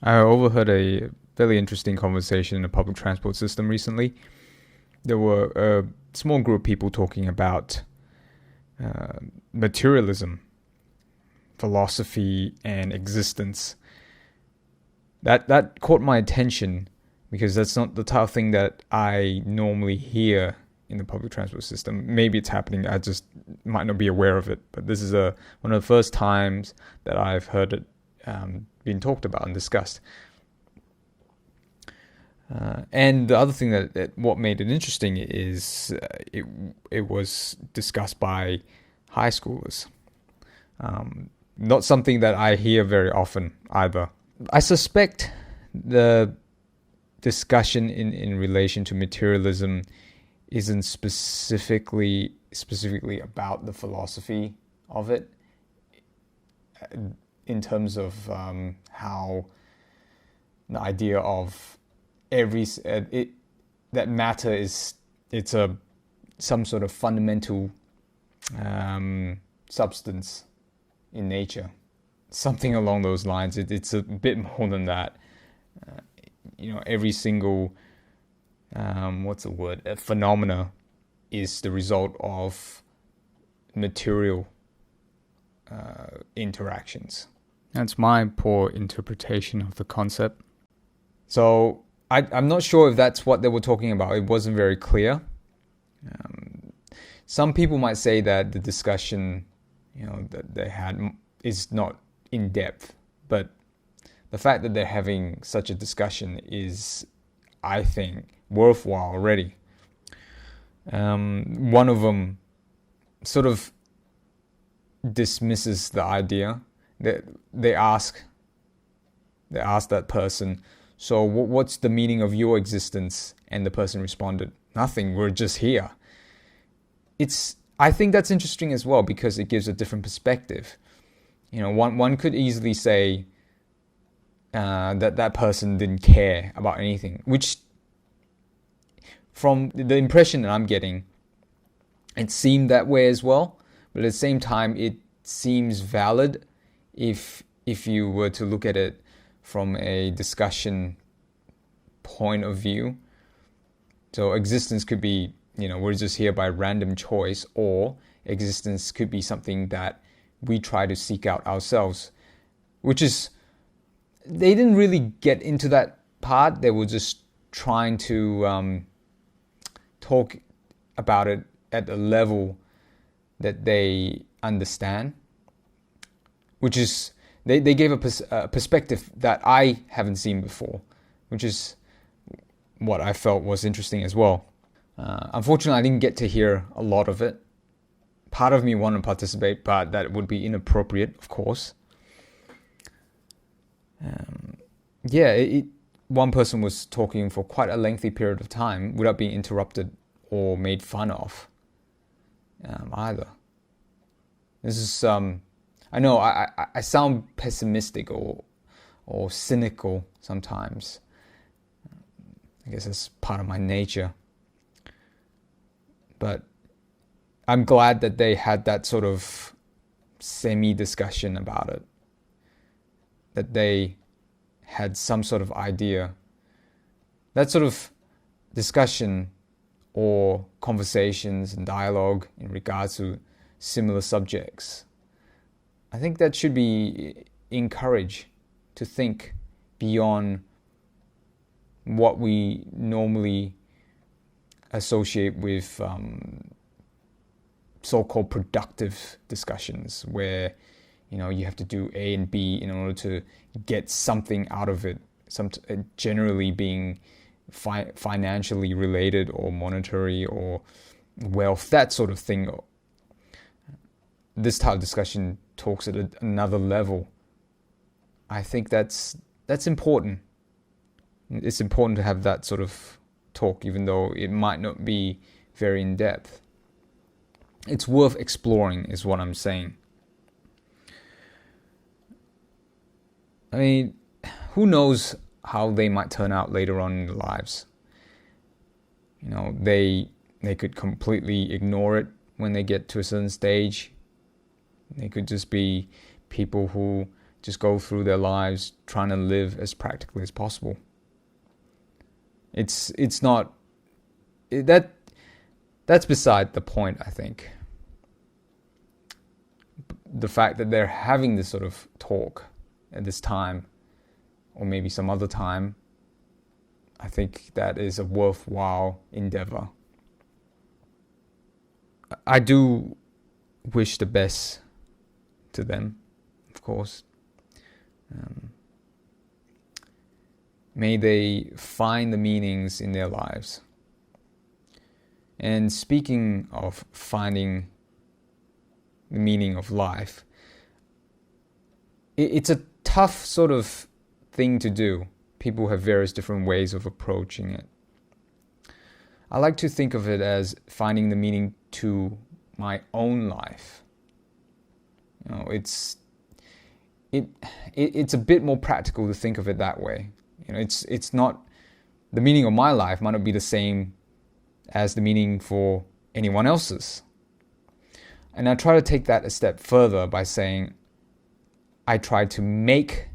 I overheard a very interesting conversation in the public transport system recently. There were a small group of people talking about uh, materialism, philosophy, and existence. That caught my attention because that's not the type of thing that I normally hear in the public transport system. Maybe it's happening. I just might not be aware of it. But this is one of the first times that I've heard it being talked about and discussed. And the other thing that what made it interesting is it was discussed by high schoolers. Not something that I hear very often either. I suspect the discussion in relation to materialism isn't specifically about the philosophy of it, in terms of how the idea of that matter is it's a some sort of fundamental substance in nature, something along those lines. It's a bit more than that. Every single what's the word? A phenomena is the result of material interactions. That's my poor interpretation of the concept. So I'm not sure if that's what they were talking about. It wasn't very clear. Some people might say that the discussion, that they had is not in depth, but the fact that they're having such a discussion is, I think, worthwhile already. One of them sort of dismisses the idea. They ask that person, so what's the meaning of your existence? And the person responded, nothing, we're just here. I think that's interesting as well because it gives a different perspective. One could easily say that person didn't care about anything, which from the impression that I'm getting, it seemed that way as well. But at the same time, it seems valid if you were to look at it from a discussion point of view. So existence could be, we're just here by random choice, or existence could be something that we try to seek out ourselves, which is, they didn't really get into that part. They were just trying to talk about it at a level that they understand, which is, they gave a perspective that I haven't seen before, which is what I felt was interesting as well. Unfortunately, I didn't get to hear a lot of it. Part of me wanted to participate, but that would be inappropriate, of course. One person was talking for quite a lengthy period of time without being interrupted or made fun of either. This is I know I sound pessimistic or cynical sometimes. I guess that's part of my nature. But I'm glad that they had that sort of semi-discussion about it. That they had some sort of idea. That sort of discussion or conversations and dialogue in regards to similar subjects, I think that should be encouraged to think beyond what we normally associate with so-called productive discussions, where you have to do A and B in order to get something out of it. Generally being financially related or monetary or wealth, that sort of thing. This type of discussion talks at another level. I think that's important. It's important to have that sort of talk, even though it might not be very in depth. It's worth exploring, is what I'm saying. I mean, who knows how they might turn out later on in their lives. They could completely ignore it when they get to a certain stage. They could just be people who just go through their lives trying to live as practically as possible. It's not that's beside the point, I think. The fact that they're having this sort of talk at this time, or maybe some other time, I think that is a worthwhile endeavor. I do wish the best to them, of course. May they find the meanings in their lives. And speaking of finding the meaning of life, it's a tough sort of thing to do. People have various different ways of approaching it. I like to think of it as finding the meaning to my own life. It's a bit more practical to think of it that way. It's not, the meaning of my life might not be the same as the meaning for anyone else's. And I try to take that a step further by saying I try to make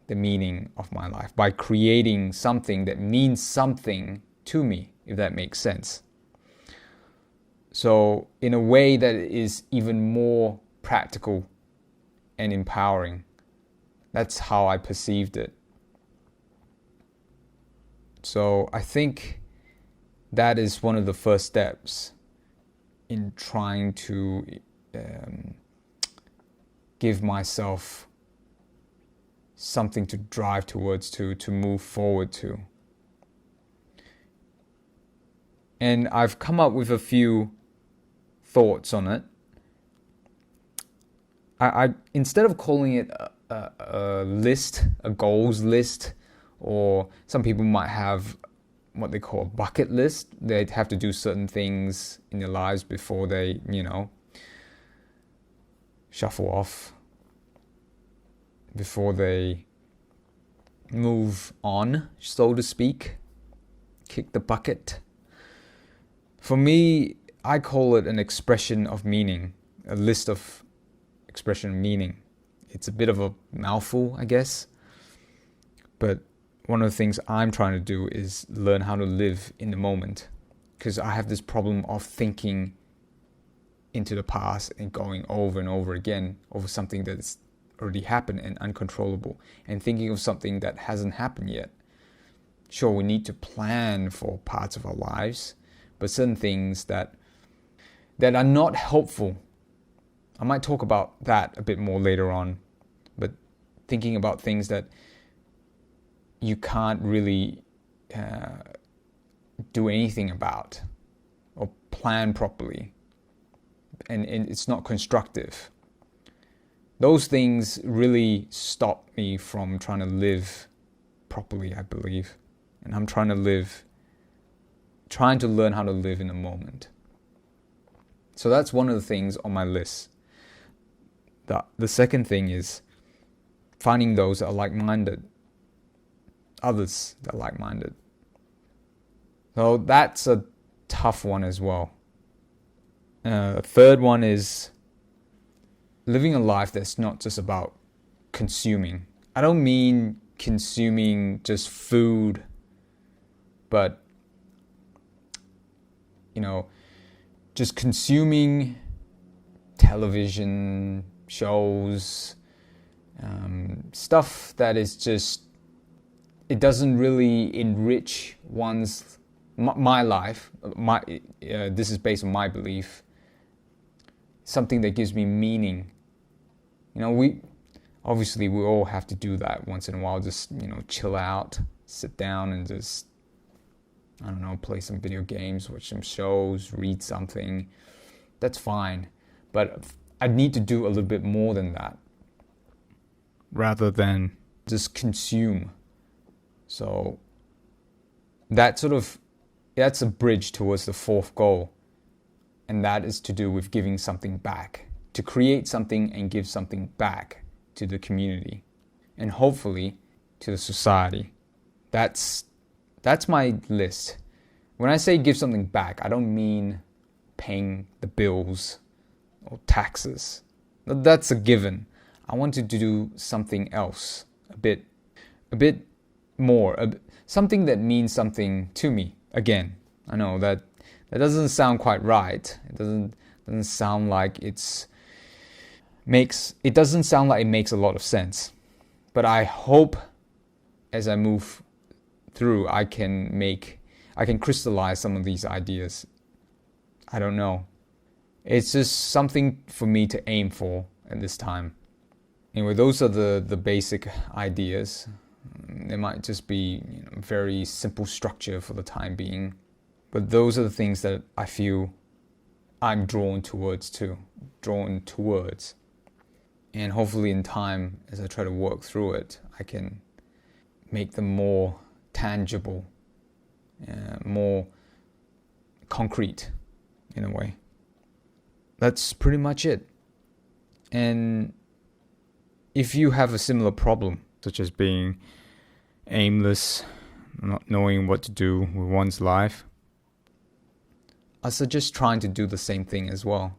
the meaning of my life by creating something that means something to me, if that makes sense. So in a way that is even more practical and empowering. That's how I perceived it. So I think that is one of the first steps in trying to give myself something to drive towards, to move forward to. And I've come up with a few thoughts on it. I instead of calling it a list, a goals list, or some people might have what they call a bucket list. They'd have to do certain things in their lives before they, shuffle off, before they move on, so to speak, kick the bucket. For me, I call it an expression of meaning, a list of expression of meaning. It's a bit of a mouthful, I guess, but one of the things I'm trying to do is learn how to live in the moment, because I have this problem of thinking into the past and going over and over again over something that's already happened and uncontrollable, and thinking of something that hasn't happened yet. Sure, we need to plan for parts of our lives, but certain things that are not helpful, I might talk about that a bit more later on, but thinking about things that you can't really do anything about or plan properly, and it's not constructive. Those things really stop me from trying to live properly, I believe. And I'm trying to learn how to live in the moment. So that's one of the things on my list. The second thing is finding those that are like-minded. Others that are like-minded. So that's a tough one as well. A third one is living a life that's not just about consuming. I don't mean consuming just food, but just consuming television shows, stuff that is just, it doesn't really enrich my life. This is based on my belief. Something that gives me meaning. We all have to do that once in a while. Just chill out, sit down, and just play some video games, watch some shows, read something. That's fine, but I need to do a little bit more than that, rather than just consume. So that's a bridge towards the fourth goal, and that is to do with giving something back, to create something and give something back to the community, and hopefully to the society. That's my list. When I say give something back, I don't mean paying the bills or taxes. That's a given. I wanted to do something else, a bit more, something that means something to me. Again, I know that doesn't sound quite right. It doesn't sound like it doesn't sound like it makes a lot of sense. But I hope as I move through, I can crystallize some of these ideas. I don't know. It's just something for me to aim for at this time. Anyway, those are the basic ideas. It might just be very simple structure for the time being. But those are the things that I feel I'm drawn towards. And hopefully in time, as I try to work through it, I can make them more tangible, more concrete in a way. That's pretty much it. And if you have a similar problem, such as being aimless, not knowing what to do with one's life, I suggest trying to do the same thing as well.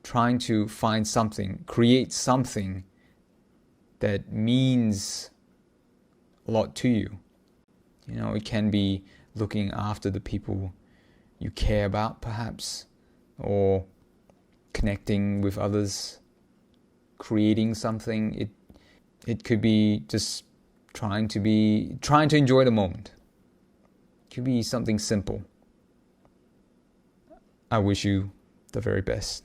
Trying to find something, create something that means a lot to you. It can be looking after the people you care about, perhaps, or connecting with others, creating something. It could be just trying to enjoy the moment. It could be something simple. I wish you the very best.